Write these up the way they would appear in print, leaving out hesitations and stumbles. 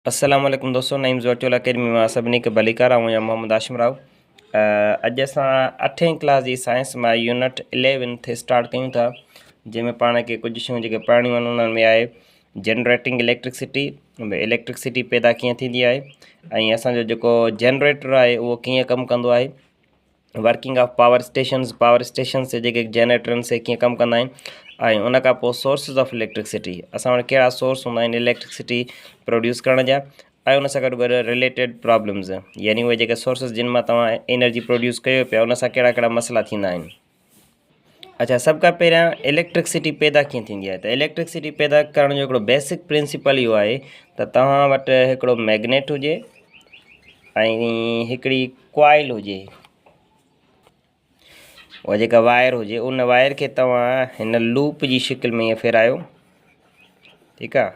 अस्सलाम वालेकुम दोस्तों, नईम्स वर्चुअल अकेडमी में सभिनी खे भलीकार। आऊं मोहम्मद आशिम राव। अॼु असां 8वीं क्लास जी साइंस में यूनिट 11 थे स्टार्ट कयूं था, जंहिंमें पाण खे कुझु शयूं जेके पढ़णियूं आहिनि उन्हनि में आहे जनरेटिंग इलेक्ट्रिसिटी, इलेक्ट्रिसिटी पैदा कीअं थींदी आहे, ऐं असांजो जेको जनरेटर आहे उहो कीअं कमु कंदो आहे, वर्किंग ऑफ पावर स्टेशन्स से जेके जनरेटरनि से कीअं कमु कंदा आहिनि, ऐं उन खां पोइ सोर्सिस ऑफ इलेक्ट्रिसिटी, असां वटि कहिड़ा सोर्स हूंदा आहिनि इलेक्ट्रिसिटी प्रोड्यूस करण जा, ऐं उन सां गॾु गॾु रिलेटेड प्रॉब्लम्स, यानी उहे जेके सोर्सिस जिन मां तव्हां एनर्जी प्रोड्यूस कयो पिया उन सां कहिड़ा कहिड़ा मसइला थींदा आहिनि। अच्छा, सभ खां पहिरियां इलेक्ट्रिसिटी पैदा कीअं थींदी आहे? त इलेक्ट्रिसिटी पैदा करण जो हिकिड़ो बेसिक प्रिंसिपल इहो आहे त तव्हां वटि हिकिड़ो मैग्नेट हुजे ऐं हिकिड़ी कॉइल हुजे, उहा जेका वायर हुजे उन वायर खे तव्हां हिन लूप जी शिकिल में ईअं फेरायो, ठीकु आहे।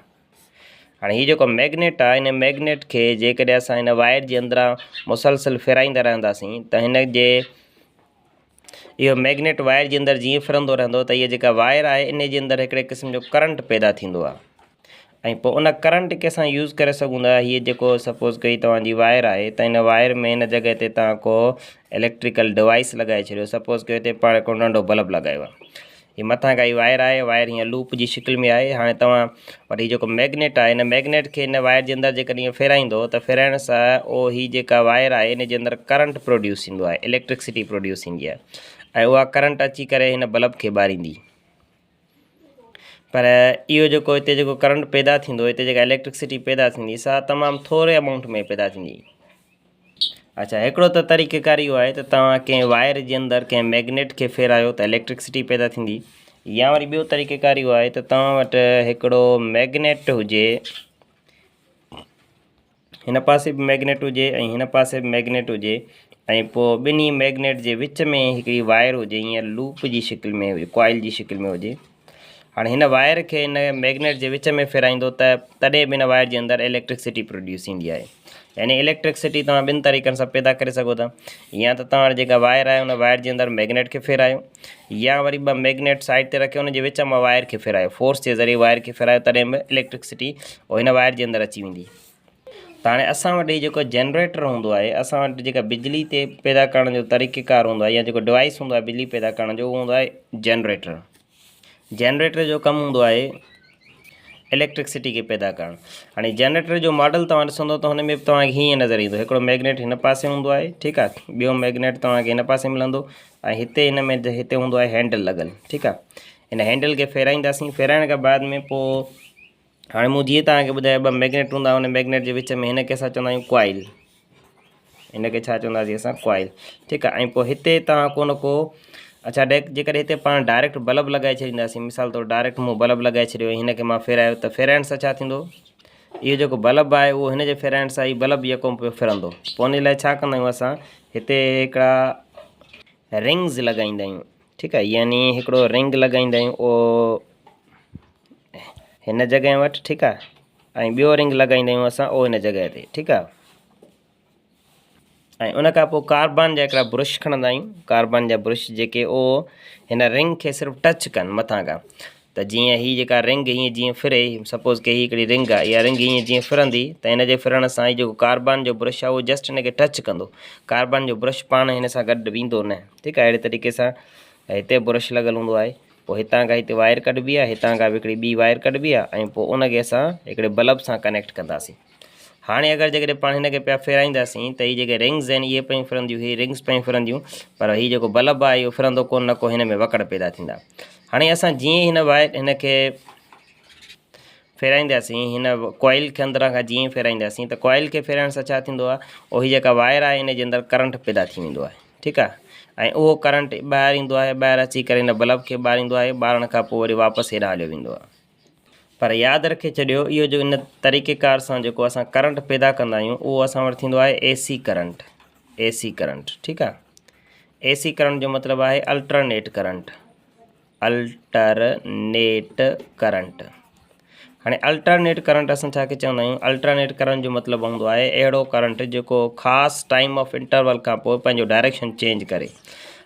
हाणे हीउ जेको मैग्नेट आहे, हिन मैग्नेट खे जेकॾहिं असां हिन वायर जे अंदरां मुसलसल फेराईंदा रहंदासीं त हिन जे इहो मैग्नेट वायर जे अंदरि जीअं फिरंदो रहंदो त इहा जेका वायर आहे इन जे अंदरि हिकिड़े क़िस्म जो करंट पैदा थींदो आहे, ऐं पोइ उन करंट खे असां यूज़ करे सघूं था। हीअ जेको सपोज़ कई तव्हांजी वायर आहे त हिन वायर में हिन जॻह ते तव्हां को इलेक्ट्रिकल डिवाइस लॻाए छॾियो, सपोज़ कयो हिते पाण को नंढो बल्ब लॻायो आहे, हीअ मथां काई वायर आहे, वायर हीअं लूप जी शिकिल में आहे। हाणे तव्हां वरी जेको मैग्नेट आहे हिन मैग्नेट खे हिन वायर जे अंदरि जेकॾहिं ईअं फेराईंदो त फेराइण सां उहो हीअ जेका वायर आहे इन जे अंदरि करंट प्रोड्यूस थींदो आहे, इलेक्ट्रिसिटी प्रोड्यूस थींदी आहे, ऐं उहा करंट अची करे हिन बल्ब खे ॿारींदी। पर इहो जेको हिते जेको करंट पैदा थींदो, हिते जेका इलेक्ट्रिसिटी पैदा थींदी सा तमामु थोरे अमाउंट में पैदा थींदी। अच्छा, हिकिड़ो त तरीक़ेकार इहो आहे त तव्हां कंहिं वायर जे अंदरि कंहिं मैग्नेट खे फेरायो त इलेक्ट्रिसिटी पैदा थींदी, या वरी ॿियो तरीक़ेकार इहो आहे त तव्हां वटि हिकिड़ो मैग्नेट हुजे, हिन पासे बि मैग्नेट हुजे ऐं हिन पासे बि मैग्नेट हुजे, ऐं पोइ ॿिन्ही मैग्नेट जे विच में हिकिड़ी वायर हुजे, ईअं लूप जी शिकिल में हुजे, कॉइल जी शिकिल में हुजे। हाणे हिन वायर खे हिन मैग्नेट जे विच में फेराईंदो त तॾहिं बि हिन वायर जे अंदरि इलेक्ट्रिसिटी प्रोड्यूस थींदी आहे। यानी इलेक्ट्रिसिटी तव्हां ॿिनि तरीक़नि सां पैदा करे सघो था, या त तव्हां जेका वायर आहे उन वायर जे अंदरि मैग्नेट खे फेरायो, या वरी ॿ मैग्नेट साइड ते रखियो उन जे विच मां वायर खे फेरायो, फोर्स जे ज़रिए वायर खे फेरायो, तॾहिं बि इलेक्ट्रिसिटी हिन वायर जे अंदरि अची वेंदी। त हाणे असां वटि जेको जनरेटर हूंदो आहे, असां वटि जेका बिजली ते पैदा करण जो तरीक़ेकार हूंदो आहे, या जेको डिवाइस हूंदो आहे बिजली पैदा करण जो, उहो हूंदो आहे जनरेटर। जनरेटर जो कमु हूंदो आहे इलेक्ट्रिसिटी खे पैदा करणु। हाणे जनरेटर जो मॉडल तव्हां ॾिसंदो त हुन में बि तव्हांखे हीअं नज़र ईंदो, हिकिड़ो मैग्नेट हिन पासे हूंदो आहे, ठीकु आहे, ॿियो मैग्नेट तव्हांखे हिन पासे मिलंदो, ऐं हिते हिन में हिते हूंदो आहे हैंडल लॻल, ठीकु आहे। हिन हैंडल खे फेराईंदासीं, फेराइण खां बाद में पोइ हाणे मूं जीअं तव्हांखे ॿुधायो ॿ मैग्नेट हूंदा, हुन मैग्नेट जे विच में हिनखे असां चवंदा आहियूं कॉइल, हिनखे छा चवंदासीं असां कॉइल, ठीकु आहे। ऐं पोइ हिते तव्हां को न को, अच्छा जेकॾहिं हिते पाण डायरेक्ट बल्ब लॻाए छॾींदासीं, मिसाल तौरु डायरेक्ट मूं बल्ब लॻाए छॾियो, हिनखे मां फेरायो त फेराइण सां छा थींदो, इहो जेको बल्ब आहे उहो हिन जे फेराइण सां ई बल्ब यको पियो फिरंदो। पोइ उन लाइ छा कंदा आहियूं असां, हिते हिकिड़ा रिंग्स लॻाईंदा आहियूं, ठीकु आहे, यानी हिकिड़ो रिंग लॻाईंदा आहियूं उहो हिन जॻह वटि, ठीकु आहे, ऐं ॿियो रिंग लॻाईंदा आहियूं असां उहो हिन जॻह ते, ठीकु आहे। ऐं उन खां पोइ कार्बन जा हिकिड़ा ब्रुश खणंदा आहियूं, कार्बन जा ब्रुश जेके उहो हिन रिंग खे सिर्फ़ु टच कनि मथां खां, त जीअं हीअ जेका रिंग हीअं जीअं फिरे, सपोज़ के हीअ हिकिड़ी रिंग आहे, इहा रिंग हीअं जीअं फिरंदी त हिन जे फिरण सां ई जेको कार्बन जो ब्रुश आहे उहो जस्ट हिन खे टच कंदो, कार्बन जो ब्रुश पाण हिन सां गॾु वेंदो न, ठीकु आहे। अहिड़े तरीक़े सां हिते ब्रुश लॻल हूंदो आहे, पोइ हितां खां हिते वायर कढिबी आहे, हितां खां बि हिकिड़ी ॿी वायर कढिबी आहे, ऐं पोइ उनखे असां हिकिड़े बल्ब सां कनेक्ट कंदासीं। हाणे अगरि जेकॾहिं पाण हिनखे पिया फेराईंदासीं त हीअ जेके रिंग्स आहिनि इहे पियूं फिरंदियूं, हीअ रिंग्स पियूं फिरंदियूं, पर हीअ जेको बल्ब आहे इहो फिरंदो कोन, न को हिन में वकड़ पैदा थींदा। हाणे असां जीअं हिन वायर हिनखे फेराईंदासीं, हिन कॉइल खे अंदरां खां जीअं फेराईंदासीं त कॉइल खे फेराइण सां छा थींदो आहे, उहो हीअ जेका वायर आहे हिन जे अंदरि करंट पैदा थी वेंदो आहे, ठीकु आहे, ऐं उहो करंट ॿाहिरि ईंदो आहे, ॿाहिरि अची करे हिन बल्ब खे ॿारींदो आहे, ॿारण खां पोइ वरी वापसि हेॾां हलियो वेंदो आहे। पर यादि रखे छॾियो, इहो जो इन तरीक़ेकार सां जेको असां करंट पैदा कंदा आहियूं उहो असां वटि थींदो आहे AC करंट, AC करंट, ठीकु आहे। AC करंट जो मतिलबु आहे अल्टरनेट करंट, अल्टरनेट करंट। हाणे अल्टरनेट करंट असां छाखे चवंदा आहियूं, अल्टरनेट करंट जो मतिलबु हूंदो आहे अहिड़ो करंट जेको ख़ासि टाइम ऑफ इंटरवल खां पोइ पंहिंजो डायरेक्शन चेंज करे।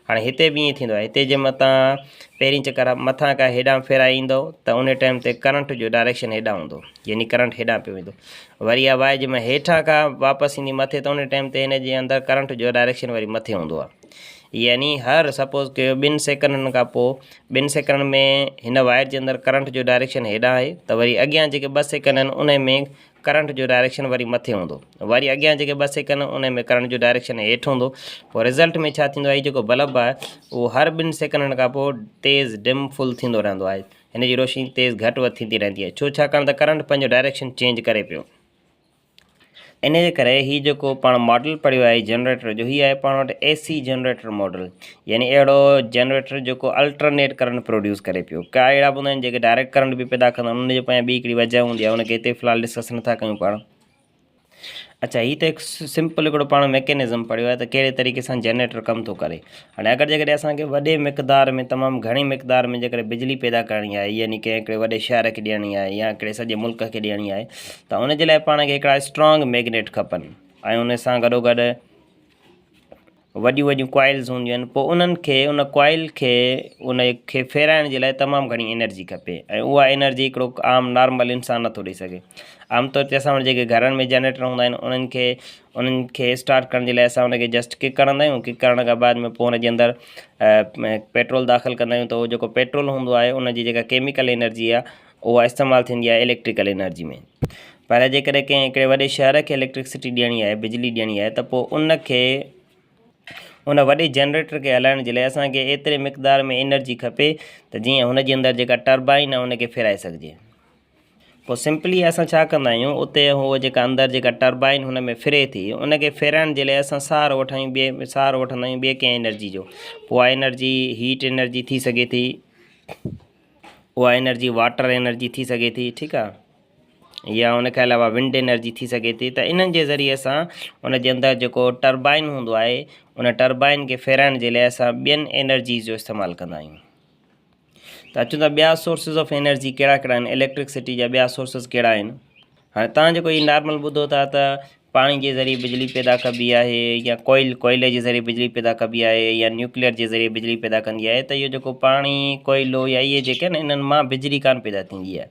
हाणे हिते बि ईअं थींदो आहे, हिते जे मथां पहिरीं चकर मथां खां हेॾां फेराए ईंदो त उन टाइम ते करंट जो डायरेक्शन हेॾां हूंदो, यानी करंट हेॾां पियो वेंदो। वरी इहा वायर जंहिंमें हेठां खां वापसि ईंदी मथे त उन टाइम ते हिन जे अंदरि करंट जो डायरेक्शन वरी मथे हूंदो आहे। यानी हर सपोज़ कयो 2 सेकंडनि खां पोइ 2 सेकंड में हिन वायर जे अंदरि करंट जो डायरेक्शन हेॾां आहे त वरी अॻियां जेके 2 सेकंड आहिनि उन में करंट जो डायरेक्शन वरी मथे हूंदो, वरी अॻियां जेके 2 सेकंड उन में करंट जो डायरेक्शन हेठि हूंदो। पोइ रिज़ल्ट में छा थींदो आहे, जेको बल्ब आहे उहो हर 2 सेकंडनि खां पोइ तेज़ डिम फुल थींदो रहंदो आहे, हिन जी रोशनी तेज़ घटि वधि थींदी रहंदी आहे। छो, छाकाणि त करंट पंहिंजो डायरेक्शन चेंज करे पियो। इन जे करे हीउ जेको पाण मॉडल पढ़ियो आहे जनरेटर जो, हीअ आहे पाण वटि AC जनरेटर मॉडल, यानी अहिड़ो जनरेटर जेको अल्टरनेट करंट प्रोड्यूस करे पियो। का अहिड़ा हूंदा आहिनि जेके डायरेक्ट करंट बि पैदा कंदा आहिनि, उनजे पोयां ॿी हिकिड़ी वजह हूंदी आहे, उनखे हिते फ़िलहालु डिस्कस नथा कयूं पाण। अच्छा, हीअ त हिकु सिंपल हिकिड़ो पाण मैकेनिज़म पढ़ियो आहे त कहिड़े तरीक़े सां जनरेटर कमु थो करे। हाणे अगरि जेकॾहिं असांखे वॾे मिक़दार में तमामु घणी मिक़दार में जेकॾहिं बिजली पैदा करणी आहे, यानी कंहिं हिकिड़े वॾे शहर खे ॾियणी आहे या हिकिड़े सॼे मुल्क खे ॾियणी आहे, त उनजे लाइ पाण खे हिकिड़ा स्ट्रॉन्ग मैग्नेट खपनि ऐं उन सां गॾोगॾु वॾियूं वॾियूं कॉइल्स हूंदियूं आहिनि। पोइ उन्हनि खे उन कॉइल खे उनखे फेराइण जे लाइ तमामु घणी एनर्जी खपे ऐं उहा एनर्जी हिकिड़ो आम नॉर्मल इंसानु नथो ॾेई सघे। आमतौर ते असां वटि जेके घरनि में जनरेटर हूंदा आहिनि उन्हनि खे स्टार्ट करण जे लाइ असां उनखे जस्ट किक कंदा आहियूं। किक करण खां बाद में पोइ हुनजे अंदरि पेट्रोल दाख़िल कंदा आहियूं, त उहो जेको पेट्रोल हूंदो आहे उनजी जेका केमिकल एनर्जी आहे उहा इस्तेमालु थींदी आहे इलेक्ट्रिकल एनर्जी में। पर जेकॾहिं कंहिं हिकिड़े वॾे शहर खे इलेक्ट्रिसिटी ॾियणी आहे, बिजली ॾियणी आहे, त पोइ उनखे उन वॾे जनरेटर खे हलाइण जे लाइ असांखे एतिरे मिक़दार में एनर्जी खपे त जीअं हुनजे अंदरि जेका टर्बाइन आहे उनखे फेराए सघिजे। पोइ सिंपली असां छा कंदा आहियूं, उते उहो जेका अंदरि जेका टर्बाइन हुन में फिरे थी उनखे फेराइण जे लाइ असां सहारो वठंदा आहियूं ॿिए कंहिं एनर्जी जो। पोइ उहा एनर्जी हीट एनर्जी थी सघे थी, उहा एनर्जी वाटर एनर्जी थी सघे थी, ठीकु आहे, या उनखे अलावा विंड एनर्जी थी सघे थी। त इन्हनि जे ज़रिए सां उनजे अंदरि जेको टर्बाइन हूंदो आहे उन टर्बाइन खे फेराइण जे लाइ असां ॿियनि एनर्जीज़ जो इस्तेमालु कंदा आहियूं। त अचूं था ॿिया सोर्सिस ऑफ एनर्जी कहिड़ा कहिड़ा आहिनि, इलेक्ट्रिसिटी जा ॿिया सोर्सिस कहिड़ा आहिनि। हाणे तव्हां जेको हीउ नॉर्मल ॿुधो था त पाणी जे ज़रिए बिजली पैदा कबी आहे, या कोयले जे ज़रिए बिजली पैदा कबी आहे, या न्यूक्लियर जे ज़रिए बिजली पैदा कंदी आहे। त इहो जेको पाणी, कोयलो या इहे जेके आहिनि इन्हनि मां बिजली कान पैदा थींदी आहे।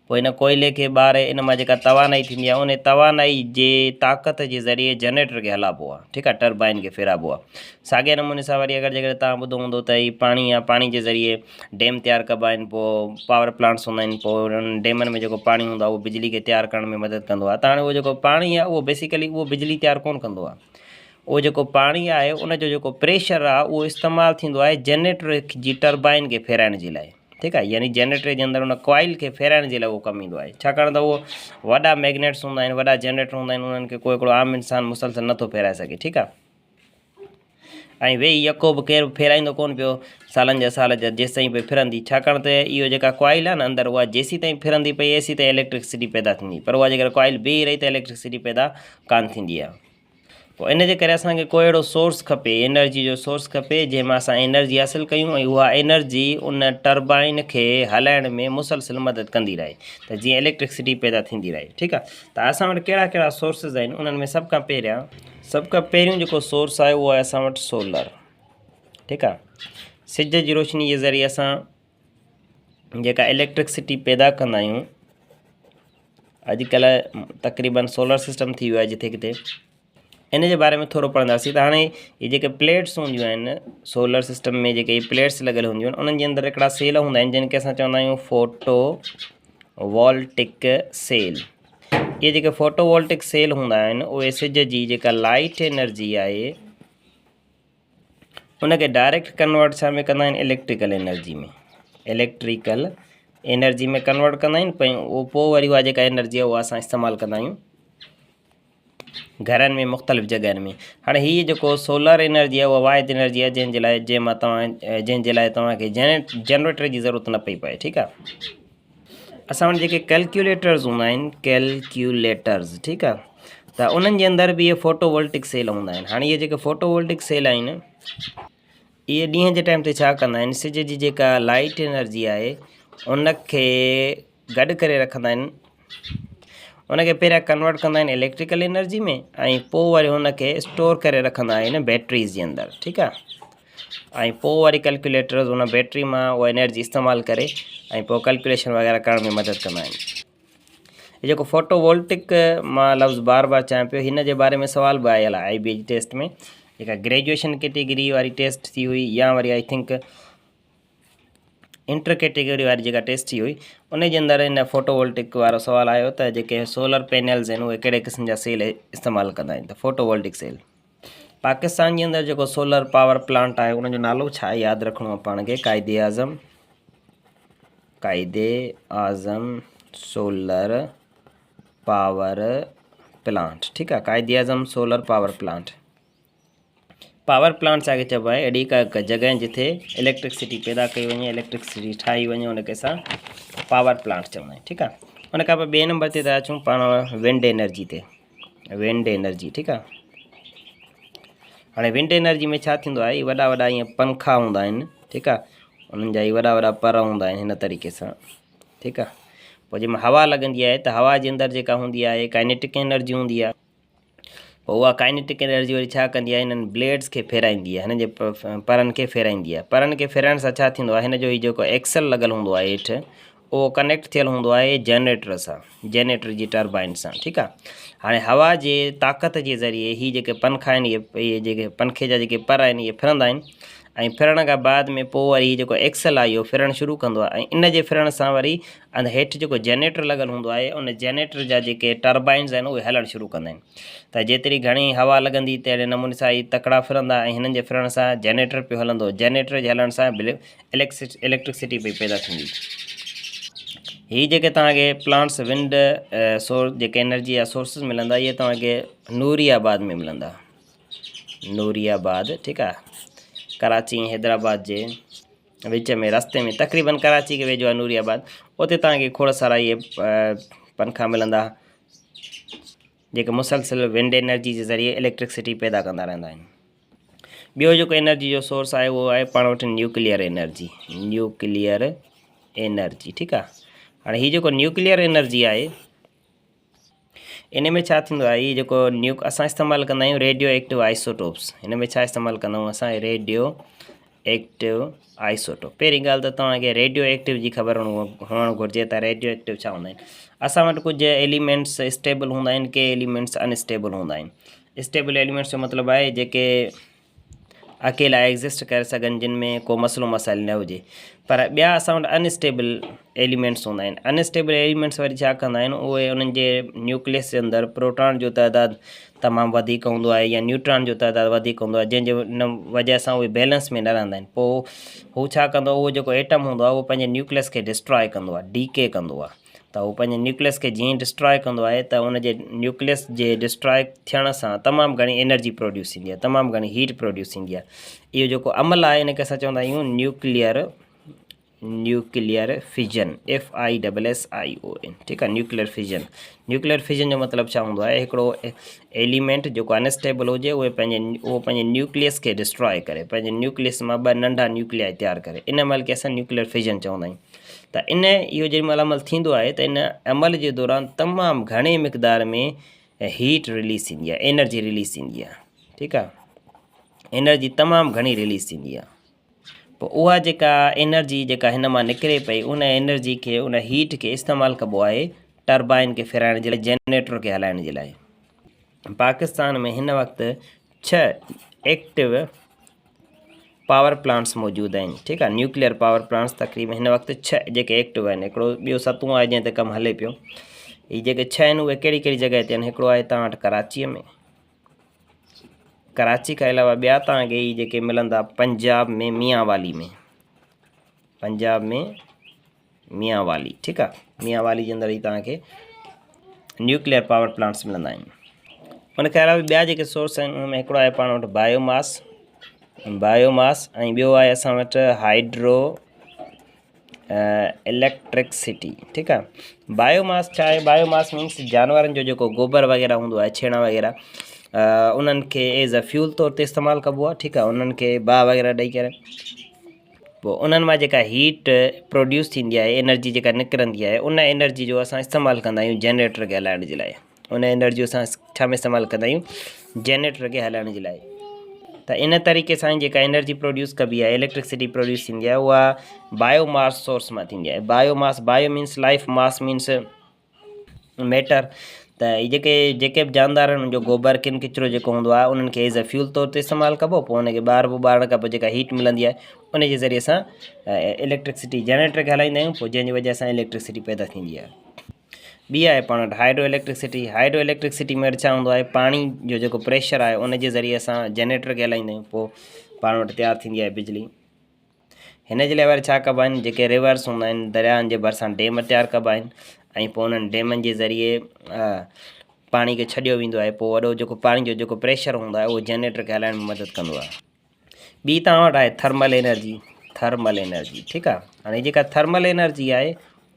पोइ हिन कोयले खे ॿारे इन मां जेका तवानाई थींदी आहे उन तवानाई जे ताक़त जे ज़रिए जनरेटर खे हलाइबो आहे, ठीकु आहे, टर्बाइन खे फेराइबो आहे। साॻिए नमूने सां वरी अगरि जेकॾहिं तव्हां ॿुधो हूंदो त हीउ पाणी आहे, पाणी जे ज़रिए डैम तयारु कबा आहिनि, पोइ पावर प्लांट्स हूंदा आहिनि, पोइ उन्हनि डैमनि में जेको पाणी हूंदो आहे उहो बिजली खे तयारु करण में मदद कंदो आहे। त हाणे उहो जेको पाणी आहे उहो बेसिकली उहो बिजली तयारु कोन कंदो आहे। उहो जेको पाणी आहे उनजो जेको प्रेशर आहे उहो इस्तेमालु थींदो आहे जनरेटर जी टर्बाइन खे फेराइण जे लाइ, ठीकु आहे, यानी जनरेटर जे अंदरि उन कॉइल खे फेराइण जे लाइ उहो कमु ईंदो आहे। छाकाणि त उहो वॾा मैग्नेट्स हूंदा आहिनि, वॾा जनरेटर हूंदा आहिनि, उन्हनि खे कोई हिकिड़ो आम इंसानु मुसलसल नथो फेराए सघे, ठीकु आहे। ऐं वेही यको बि केरु फेराईंदो कोन पियो सालनि जा साल जा, जेसि ताईं भई फिरंदी, छाकाणि त इहो जेका कॉइल आहे न अंदरि उहा जेसीं ताईं फिरंदी पई एसी ताईं इलेक्ट्रिसिटी पैदा थींदी, पर उहा जेकर कॉइल बीही रही त इलेक्ट्रिसिटी पैदा कान थींदी आहे। पोइ इन जे करे असांखे कोई अहिड़ो सोर्स खपे, एनर्जी जो सोर्स खपे जंहिंमां असां एनर्जी हासिलु कयूं ऐं उहा एनर्जी उन टर्बाइन खे हलाइण में मुसलसिल मदद कंदी रहे, त जीअं इलेक्ट्रिसिटी पैदा थींदी रहे, ठीकु आहे। त असां वटि कहिड़ा कहिड़ा सोर्सिस आहिनि, उन्हनि में सभु खां पहिरियों जेको सोर्स आहे उहो आहे असां वटि सोलर, ठीकु आहे। सिज जी रोशनी जे ज़रिए असां जेका इलेक्ट्रिसिटी पैदा कंदा आहियूं, अॼुकल्ह तक़रीबन सोलर सिस्टम थी वियो आहे जिथे किथे, इन जे बारे में थोरो पढ़ंदासीं। त हाणे इहे जेके प्लेट्स हूंदियूं आहिनि सोलर सिस्टम में, जेके प्लेट्स लॻियल हूंदियूं आहिनि उन्हनि जे अंदरि हिकिड़ा सेल हूंदा आहिनि जिन खे असां चवंदा आहियूं फोटो वोल्टिक सेल। इहे जेके फोटो वोल्टिक सेल हूंदा आहिनि उहे सिज जी जेका लाइट एनर्जी आहे उनखे डायरेक्ट कन्वर्ट छा में कंदा आहिनि, इलेक्ट्रिकल एनर्जी में कन्वर्ट कंदा आहिनि। पोइ वरी उहा जेका एनर्जी आहे उहा असां इस्तेमालु कंदा आहियूं घरनि में मुख़्तलिफ़ जॻहनि में। हाणे हीअ जेको सोलर एनर्जी आहे उहा वाहिद एनर्जी आहे जंहिंजे लाइ तव्हांखे जनरेटर जी ज़रूरत न पई पए, ठीकु आहे। असां वटि जेके कैलकुलेटर्स हूंदा आहिनि, ठीकु आहे, त उन्हनि जे अंदरि बि इहे फोटो वोल्टिक सेल हूंदा आहिनि। हाणे इहे जेके फोटो वोल्टिक सेल आहिनि इहे ॾींहं जे टाइम ते छा कंदा आहिनि, सिज जी जेका लाइट एनर्जी आहे उनखे गॾु करे रखंदा आहिनि, उनखे पहिरियां कन्वर्ट कंदा आहिनि इलेक्ट्रिकल एनर्जी में ऐं पोइ वरी हुनखे स्टोर करे रखंदा आहिनि बैटरीज़ जे अंदरि, ठीकु आहे। ऐं पोइ वरी कैलकुलेटर उन बैटरी मां उहा एनर्जी इस्तेमालु करे ऐं पोइ कैलकुलेशन वग़ैरह करण में मदद कंदा आहिनि। ये जेको फोटोवोल्टिक मां लफ़्ज़ बार बार चाहियां पियो, हिन जे बारे में सुवाल बि आयल आहे IB जी टेस्ट में, जेका ग्रेजुएशन कैटेगरी वारी टेस्ट थी हुई या worry I think inter category वारी जेका टेस्ट थी हुई उन जे अंदरि हिन फोटोवोल्टिक वारो सुवाल आयो त जेके सोलर पैनल्स आहिनि उहे कहिड़े क़िस्म जा सेल इस्तेमालु कंदा आहिनि, त फोटोवोल्टिक सेल। पाकिस्तान जे अंदरि जेको सोलर पावर प्लांट आहे उनजो नालो छा आहे यादि रखिणो आहे पाण खे, क़ाइदे आज़म सोलर पावर प्लांट, ठीकु आहे, Quaid e Azam solar power plant. Power plant असांखे चइबो आहे अहिड़ी का जॻह जिथे इलेक्ट्रिसिटी पैदा कई वञे, इलेक्ट्रिसिटी ठाही वञे, उनखे असां पावर प्लांट चवंदा आहियूं, ठीकु आहे। उन खां पोइ ॿिए नंबर ते था अचूं पाण विंड एनर्जी ते, विंड एनर्जी, ठीकु आहे। हाणे विंड एनर्जी में छा थींदो आहे, वॾा वॾा ईअं पंखा हूंदा आहिनि, ठीकु आहे, उन्हनि जा वॾा वॾा पर हूंदा आहिनि हिन तरीक़े सां, ठीकु आहे। पोइ जंहिंमें हवा लॻंदी आहे त हवा जे अंदरि जेका हूंदी आहे काइनेटिक एनर्जी हूंदी आहे, पोइ उहा काइनेटिक एनर्जी वरी छा कंदी आहे, हिननि ब्लेड्स खे फेराईंदी आहे, हिन जे परनि खे फेराईंदी आहे। परनि खे फेराइण सां छा थींदो आहे, हिन जो जेको एक्सल लॻल हूंदो आहे हेठि उहो कनेक्ट थियल हूंदो आहे जनरेटर सां, जनरेटर जी टर्बाइन सां, ठीकु आहे। हाणे हवा जे ताक़त जे ज़रिए ही जेके पंखा आहिनि, इहे जेके पंखे जा जेके पर आहिनि इहे फिरंदा आहिनि, ऐं फिरण खां बाद में पोइ वरी जेको एक्सल आहे इहो फिरणु शुरू कंदो आहे, ऐं इन जे फिरण सां वरी अंदरि हेठि जेको जनरेटर लॻल हूंदो आहे उन जनरेटर जा जेके टर्बाइन्स आहिनि उहे हलणु शुरू कंदा आहिनि। त जेतिरी घणी हवा लॻंदी तहिड़े नमूने सां ई तकिड़ा फिरंदा, ऐं हिननि जे फिरण सां जनरेटर पियो हलंदो, जनरेटर जे हलण सां इलेक्ट्रिसिटी पई पैदा थींदी। हीअ जेके तव्हांखे प्लांट्स विंड सोर्स जेके एनर्जी जा सोर्सिस मिलंदा, इहे तव्हांखे नूरियाबाद में मिलंदा, नूरियाबाद, ठीकु आहे, कराची ऐं हैदराबाद जे विच में रस्ते में, तक़रीबन कराची खे वेझो आहे नूरियाबाद, उते तव्हांखे खोड़ सारा इहे पंखा मिलंदा जेके मुसलसिल विंड एनर्जी जे ज़रिए इलेक्ट्रिसिटी पैदा कंदा रहंदा आहिनि। ॿियो जेको एनर्जी जो सोर्स आहे उहो आहे पाण वटि न्यूक्लियर एनर्जी, न्यूक्लियर एनर्जी, ठीकु आहे। हाणे हीअ जेको न्यूक्लियर एनर्जी आहे इन में छा थींदो आहे, हीअ जेको असां इस्तेमालु कंदा आहियूं रेडियो एक्टिव आइसोटोप्स, हिन में छा इस्तेमालु कंदा आहियूं असां, रेडियो एक्टिव आइसोटोप। पहिरीं ॻाल्हि त तव्हांखे रेडियो एक्टिव जी ख़बर हुअणु घुरिजे त रेडियो एक्टिव छा हूंदा आहिनि। असां वटि कुझु एलिमेंट्स स्टेबल हूंदा आहिनि, के एलिमेंट्स अनस्टेबल हूंदा आहिनि। स्टेबल एलिमेंट्स जो मतिलबु आहे जेके अकेला एग्ज़िस्ट करे सघनि, जिन में को मसलो मसाइल न हुजे, पर ॿिया असां वटि अनस्टेबल एलिमेंट्स हूंदा आहिनि। अनस्टेबल एलिमेंट्स वरी छा कंदा आहिनि, उहे उन्हनि जे न्यूक्लियस जे अंदरि प्रोटॉन जो तइदादु तमामु वधीक हूंदो आहे या न्यूट्रॉन जो तइदादु वधीक हूंदो आहे, जंहिंजे इन वजह सां उहे बैलेंस में न रहंदा आहिनि। पोइ हू छा कंदो, उहो जेको एटम हूंदो आहे उहो पंहिंजे न्यूक्लियस खे डिस्ट्रॉय कंदो आहे, डीके कंदो आहे। त उहो पंहिंजे न्यूक्लियस खे जीअं डिस्ट्रॉय कंदो आहे त उनजे न्यूक्लियस जे डिस्ट्रॉय थियण सां तमामु घणी एनर्जी प्रोड्यूस थींदी आहे, तमामु घणी हीट प्रोड्यूस थींदी आहे। इहो जेको अमल आहे इनखे असां चवंदा आहियूं न्यूक्लियर फिजन, FISSION, ठीकु आहे, न्यूक्लियर फिजन। न्यूक्लियर फिजन जो मतिलबु छा हूंदो आहे, हिकिड़ो एलिमेंट जेको अनस्टेबल हुजे उहो पंहिंजे न्यूक्लियस खे डिस्ट्रॉय करे, पंहिंजे न्यूक्लियस मां ॿ नंढा न्यूक्लियाई तयारु करे, इन अमल खे असां न्यूक्लियर फिजन चवंदा आहियूं। त इहो जेॾीमहिल अमल थींदो आहे त इन अमल जे दौरान तमामु घणे मिक़दार में हीट रिलीज़ थींदी आहे, एनर्जी रिलीज़ थींदी आहे, ठीकु आहे, एनर्जी तमामु घणी रिलीज़ थींदी आहे। पोइ उहा जेका एनर्जी जेका हिन मां निकिरे पई, उन एनर्जी खे, उन हीट खे इस्तेमालु कबो आहे टर्बाइन खे फेराइण जे लाइ, जनरेटर खे हलाइण जे लाइ। पाकिस्तान में हिन वक़्तु 6 एक्टिव पावर प्लांट्स मौजूदु आहिनि, ठीकु आहे, न्यूक्लियर पावर प्लांट्स तक़रीबन हिन वक़्तु 6 जेके एक्टिव आहिनि। हिकिड़ो ॿियो 7 आहे जंहिं ते कमु हले पियो। हीअ जेके 6 आहिनि उहे कहिड़ी कहिड़ी जॻह ते आहिनि, हिकिड़ो आहे तव्हां वटि कराचीअ में, कराची खां अलावा ॿिया तव्हांखे हीअ जेके मिलंदा पंजाब में मियांवाली में, पंजाब में मियांवाली, ठीकु आहे, मियांवाली जे अंदरि ई तव्हांखे न्यूक्लियर पावर प्लांट्स मिलंदा आहिनि। उनखे अलावा ॿिया जेके सोर्स आहिनि उनमें हिकिड़ो आहे पाण वटि बायोमास, ऐं ॿियो आहे असां वटि हाइड्रो इलेक्ट्रिसिटी, ठीकु आहे। बायोमास छा आहे, बायोमास मीन्स जानवरनि जो जेको गोबर वग़ैरह हूंदो आहे, छेणा वग़ैरह, उन्हनि खे एज़ अ फ्यूल तौर ते इस्तेमालु कबो आहे, ठीकु आहे, उन्हनि खे बाह वग़ैरह ॾेई करे पोइ उन्हनि मां जेका हीट प्रोड्यूस थींदी आहे, एनर्जी जेका निकिरंदी आहे, उन एनर्जी जो असां इस्तेमालु कंदा आहियूं जनरेटर खे हलाइण जे लाइ। उन एनर्जी असां छा में इस्तेमालु कंदा आहियूं, जनरेटर खे हलाइण जे लाइ। त इन तरीक़े सां जेका एनर्जी प्रोड्यूस कबी आहे, इलेक्ट्रिसिटी प्रोड्यूस थींदी आहे, उहा बायोमास सोर्स मां थींदी आहे। Biomass, bio means life, mass means matter. त ही जेके बि जानदार आहिनि, उनजो गोबर किन किचिरो जेको हूंदो आहे उन्हनि खे एज़ अ फ्यूल तौर ते इस्तेमालु कबो, पोइ उनखे ॿारण खां पोइ जेका हीट मिलंदी आहे उन जे ज़रिए सां इलेक्ट्रिसिटी जनरेटर खे हलाईंदा आहियूं, पोइ जंहिंजी वजह सां इलेक्ट्रिसिटी पैदा थींदी आहे। ॿी आहे पाण वटि हाइड्रो इलेक्ट्रिसिटी। हाइड्रो इलेक्ट्रिसिटी में छा हूंदो आहे, पाणी जो जेको प्रेशर आहे उन जे ज़रिए सां जनरेटर खे हलाईंदा आहियूं, पोइ पाण वटि तयारु थींदी आहे बिजली। हिन जे लाइ वरी छा कबा आहिनि, जेके रिवर्स हूंदा आहिनि, दरियाहनि जे भरिसां डेम तयारु कबा आहिनि, ऐं पोइ उन्हनि डेमनि जे ज़रिए पाणी खे छॾियो वेंदो आहे, पोइ वॾो जेको पाणी जो जेको प्रेशर हूंदो आहे उहो जनरेटर खे हलाइण में मदद कंदो आहे। ॿी तव्हां वटि आहे थर्मल एनर्जी। थर्मल एनर्जी, ठीकु आहे। हाणे जेका थर्मल एनर्जी आहे,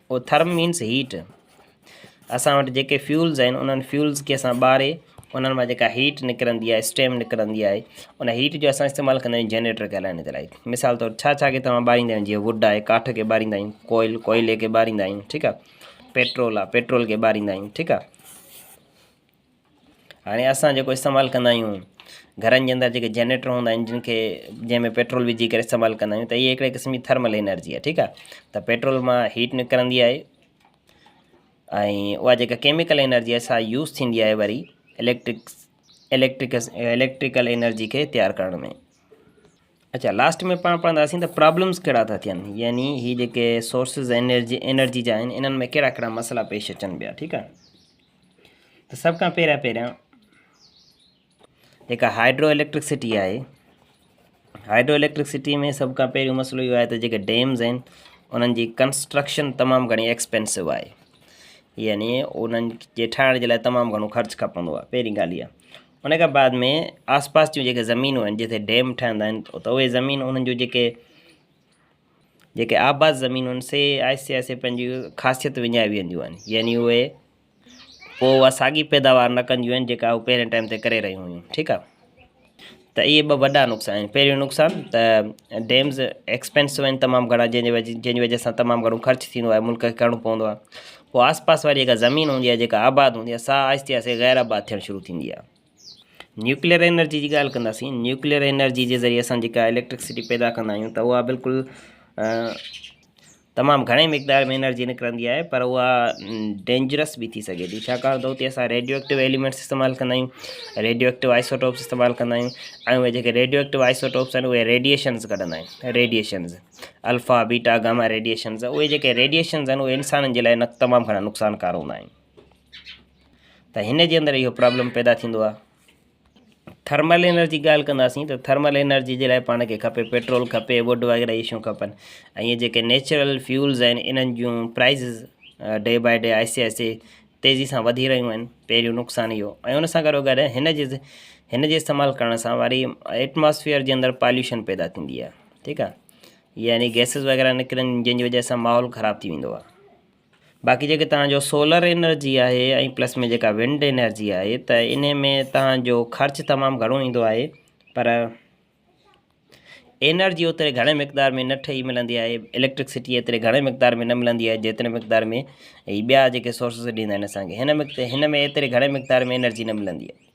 उहो थर्म मीन्स हीट। असां वटि जेके फ्यूल्स आहिनि उन्हनि फ्यूल्स खे असां ॿारे उन्हनि मां जेका हीट निकिरंदी आहे, स्टेम निकिरंदी आहे, उन हीट जो असां इस्तेमालु कंदा आहियूं जनरेटर खे हलाइण जे लाइ। मिसाल तौरु छा खे तव्हां ॿारींदा आहियो, जीअं वुड आहे, काठ खे ॿारींदा आहियूं, कोयले खे ॿारींदा आहियूं, ठीकु आहे। पेट्रोल आहे, पेट्रोल खे ॿारींदा आहियूं, ठीकु आहे। हाणे असां जेको इस्तेमालु कंदा आहियूं घरनि जे अंदरि जेके जनरेटर हूंदा आहिनि, जंहिंमें पेट्रोल विझी करे इस्तेमालु कंदा आहियूं, त इहे हिकिड़े क़िस्म जी थर्मल एनर्जी आहे, ठीकु आहे। त पेट्रोल मां हीट निकिरंदी आहे, ऐं उहा जेका केमिकल एनर्जी आहे सा यूज़ थींदी आहे वरी इलेक्ट्रिकल एनर्जी खे तयारु करण में। अच्छा, लास्ट में पाण पढ़ंदासीं त प्रॉब्लम्स कहिड़ा था थियनि, यानी ही जेके सोर्सिस एनर्जी जा आहिनि, इन्हनि में कहिड़ा कहिड़ा मसइला पेश अचनि पिया, ठीकु आहे। त सभ खां पहिरियां जेका हाइड्रो इलेक्ट्रिसिटी आहे, हाइड्रो इलेक्ट्रिसिटी में सभ खां पहिरियों मसइलो इहो आहे त जेके डैम्स आहिनि उन्हनि जी कंस्ट्रक्शन तमामु घणी एक्सपेंसिव आहे, यानी उन्हनि जे ठाहिण जे लाइ तमामु घणो ख़र्चु खपंदो आहे, पहिरीं ॻाल्हि इहा। उन खां बाद में आसपास जूं जेके ज़मीनूं आहिनि जिते डैम ठहंदा आहिनि, त उहे ज़मीन उन्हनि जूं जेके आबाद ज़मीनूं आहिनि से आहिस्ते आहिस्ते पंहिंजी ख़ासियत विञाए वेंदियूं आहिनि, यानी उहे पोइ उहा साॻी पैदावार न कंदियूं आहिनि जेका उहे पहिरें टाइम ते करे रहियूं हुयूं, ठीकु आहे। त इहे ॿ वॾा नुक़सान आहिनि। पहिरियों नुक़सानु त डैम्स एक्सपेंसिव आहिनि तमामु घणा, जंहिंजी वजह सां तमामु घणो ख़र्चु थींदो आहे, मुल्क खे करिणो पवंदो आहे। पोइ आसपास वारी जेका ज़मीन हूंदी आहे, जेका आबाद हूंदी आहे, सा आहिस्ते आहिस्ते गैर आबाद थियणु शुरू थींदी आहे। न्यूक्लियर एनर्जी जी ॻाल्हि कंदासीं। न्यूक्लियर एनर्जी जे ज़रिए असां जेका इलेक्ट्रिसिटी पैदा कंदा आहियूं, त उहा बिल्कुलु तमामु घणे मिक़दार में एनर्जी निकिरंदी आहे, पर उहा डेंजरस बि थी सघे थी, छाकाणि त उते असां रेडियो एक्टिव एलिमेंट्स इस्तेमालु कंदा आहियूं, रेडियो एक्टिव आइसोटॉप्स इस्तेमालु कंदा आहियूं, ऐं उहे जेके रेडियो एक्टिव आइसोटॉप्स आहिनि उहे रेडिएशन्स कढंदा आहिनि, radiations alpha beta gamma radiations. उहे जेके रेडिएशन्स आहिनि उहे इंसाननि जे लाइ तमामु घणा नुक़सानकार हूंदा आहिनि, त हिन जे अंदरि इहो प्रॉब्लम पैदा थींदो आहे। थर्मल एनर्जी ॻाल्हि कंदासीं त थर्मल एनर्जी जे लाइ पाण खे खपे पेट्रोल, खपे वुड वग़ैरह, इहे शयूं खपनि। ऐं इहे जेके नेचुरल फ्यूल्स आहिनि इन्हनि जूं प्राइज़िस डे बाय डे आहिस्ते आहिस्ते तेज़ी सां वधी रहियूं आहिनि, पहिरियों नुक़सानु इहो। ऐं उन सां गॾो गॾु हिन जे इस्तेमालु करण सां वरी एटमॉस्फेयर जे अंदरि पॉल्यूशन पैदा थींदी आहे, ठीकु आहे, यानी गैसिस वग़ैरह निकिरनि जंहिंजी वजह सां माहौल ख़राबु थी वेंदो आहे। बाक़ी जेके तव्हांजो सोलर एनर्जी आहे ऐं प्लस में जेका विंड एनर्जी आहे, त इन में तव्हांजो ख़र्चु तमामु घणो ईंदो आहे, पर एनर्जी ओतिरे घणे मिक़दार में न ठही मिलंदी आहे, इलेक्ट्रिसिटी एतिरे घणे मिक़दार में न मिलंदी आहे जेतिरे मिक़दार में ॿिया जेके सोर्सिस ॾींदा आहिनि असांखे। हिन में एतिरे घणे मिक़दार में एनर्जी न मिलंदी आहे।